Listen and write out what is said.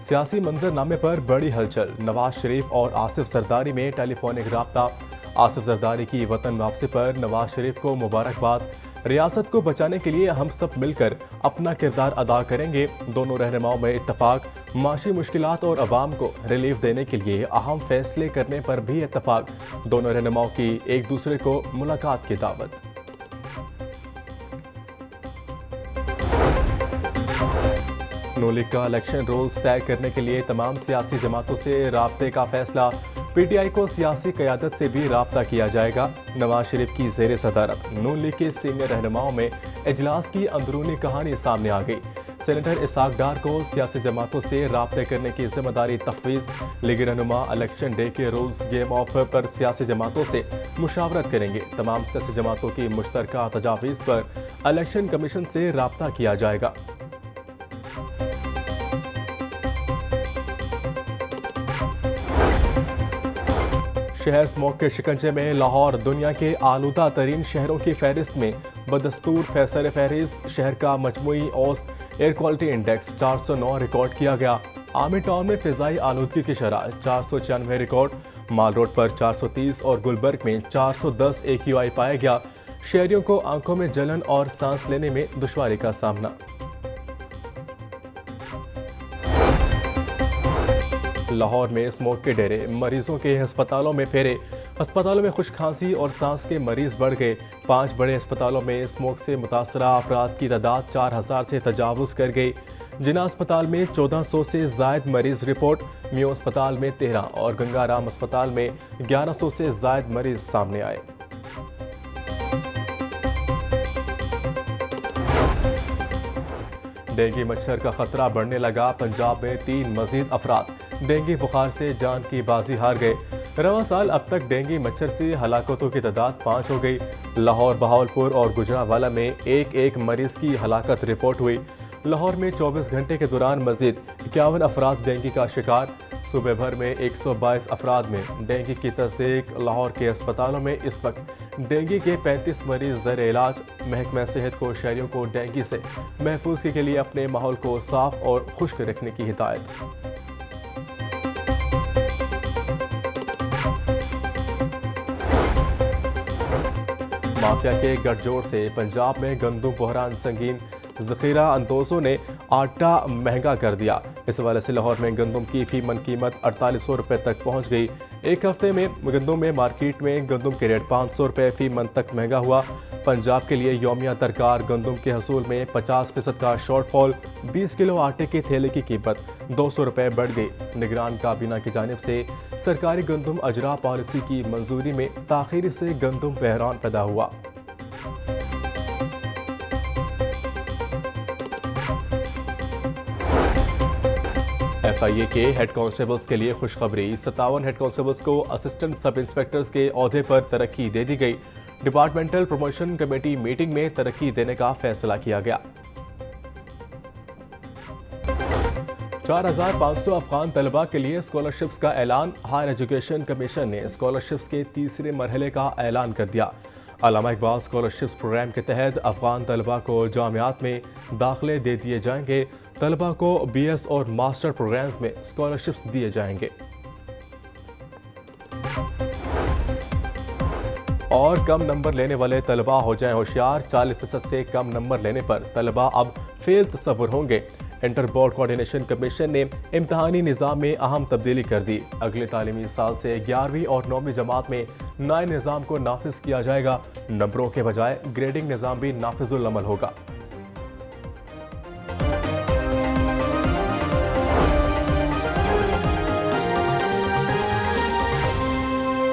सियासी मंजरनामे पर बड़ी हलचल। नवाज शरीफ और आसिफ जरदारी में टेलीफोनिक राब्ता। आसिफ जरदारी की वतन वापसी पर नवाज शरीफ को मुबारकबाद। रियासत को बचाने के लिए हम सब मिलकर अपना किरदार अदा करेंगे। दोनों रहनुमाओं में इत्तफाक। माशी मुश्किलात और अवाम को रिलीफ देने के लिए अहम फैसले करने पर भी इत्तफाक। दोनों रहनुमाओं की एक दूसरे को मुलाकात की दावत। नून लीग का इलेक्शन रूल्स तय करने के लिए तमाम सियासी जमातों से राब्ते का फैसला। पीटीआई को सियासी क़यादत से भी राब्ता किया जाएगा। नवाज शरीफ की ज़ेर सदारत नून लीग के सीनियर रहनुमाओं में इजलास की अंदरूनी कहानी सामने आ गई। सेनेटर इसाक डार को सियासी जमातों से राब्ते करने की जिम्मेदारी तफवीज़। लीग रहनुमा इलेक्शन डे के रूल्स गेम ऑफ पर सियासी जमातों से मुशावरत करेंगे। तमाम सियासी जमातों की मुश्तरका तजावीज़ पर इलेक्शन कमीशन से राब्ता किया जाएगा। शहर स्मोक के शिकंजे में लाहौर दुनिया के आलूदा तरीन शहरों की फहरिस्त में बदस्तूर फैसल फहरिस्त। शहर का मजमूई औसत एयर क्वालिटी इंडेक्स 409 रिकॉर्ड किया गया। आमिर टाउन में फिजाई आलूदगी की शरह 496 रिकॉर्ड। माल रोड पर 430 और गुलबर्ग में 410 AQI पाया गया। शहरियों को आंखों में जलन और सांस लेने में दुश्वारी का सामना। लाहौर में स्मोक के डेरे। मरीजों के अस्पतालों में फेरे। अस्पतालों में खुश खांसी और सांस के मरीज बढ़ गए। 5 बड़े अस्पतालों में स्मोक से मुतासरा अफराद की तादाद 4000 से तजावुज़ कर गई। जिना अस्पताल में 1400 से जायद मरीज रिपोर्ट। मियो अस्पताल में 13 और गंगाराम अस्पताल में 1100 से जायद मरीज सामने आए। डेंगू मच्छर का खतरा बढ़ने लगा। पंजाब में 3 मजीद अफराद डेंगू बुखार से जान की बाजी हार गए। रवां साल अब तक डेंगू मच्छर से हलाकतों की तादाद 5 हो गई। लाहौर, बहावलपुर और गुजरांवाला में एक मरीज की हलाकत रिपोर्ट हुई। लाहौर में 24 घंटे के दौरान मजीद 51 अफराद डेंगू का शिकार। सूबे भर में 122 अफराद में डेंगू की तस्दीक। लाहौर के अस्पतालों में इस वक्त डेंगू के 35 मरीज ज़र इलाज। महकमा सेहत को शहरियों को डेंगू से महफूज के लिए अपने माहौल को साफ और खुश्क रखने की हिदायत। माफिया के गठजोड़ से पंजाब में गंदम बहरान संगीन। ज़ख़ीरा अंदोज़ों ने आटा महंगा कर दिया। इस हवाले से लाहौर में गंदम की फी मन कीमत 4800 रुपये तक पहुँच गई। एक हफ्ते में गंदम में मार्केट में गंदम के रेट 500 रुपये फी मन तक महंगा हुआ। पंजाब के लिए यौमिया दरकार गंदम के हसूल में 50% का शॉर्टफॉल। 20 किलो आटे के थैले की कीमत 200 रुपये बढ़ गई। निगरान काबीना की जानिब से सरकारी गंदम अजरा पॉलिसी की मंजूरी में ताख़ीर से गंदम बहरान पैदा हुआ। FIA के हेड कांस्टेबल्स के लिए खुशखबरी। 57 हेड कांस्टेबल्स को असिस्टेंट सब इंस्पेक्टर्स के ओहदे पर तरक्की दे दी गई। डिपार्टमेंटल प्रमोशन कमेटी मीटिंग में तरक्की देने का फैसला किया गया। 4500 अफगान तलबा के लिए स्कॉलरशिप्स का ऐलान। हायर एजुकेशन कमीशन ने स्कॉलरशिप्स के तीसरे मरहले का ऐलान कर दिया। अल्लामा इकबाल स्कॉलरशिप्स प्रोग्राम के तहत अफगान तलबा को जामियात में दाखिले दे दिए जाएंगे। तलबा को BS और मास्टर प्रोग्राम्स में स्कॉलरशिप्स दिए जाएंगे। और कम नंबर लेने वाले तलबा हो जाएं होशियार। 40% से कम नंबर लेने पर तलबा अब फेल तस्वुर होंगे। इंटर बोर्ड कोऑर्डिनेशन कमीशन ने इम्तहानी निज़ाम में अहम तब्दीली कर दी। अगले तालीमी साल से 11वीं और 9वीं जमात में नए निज़ाम को नाफिज किया जाएगा। नंबरों के बजाय ग्रेडिंग निज़ाम भी नाफिजुल अमल होगा।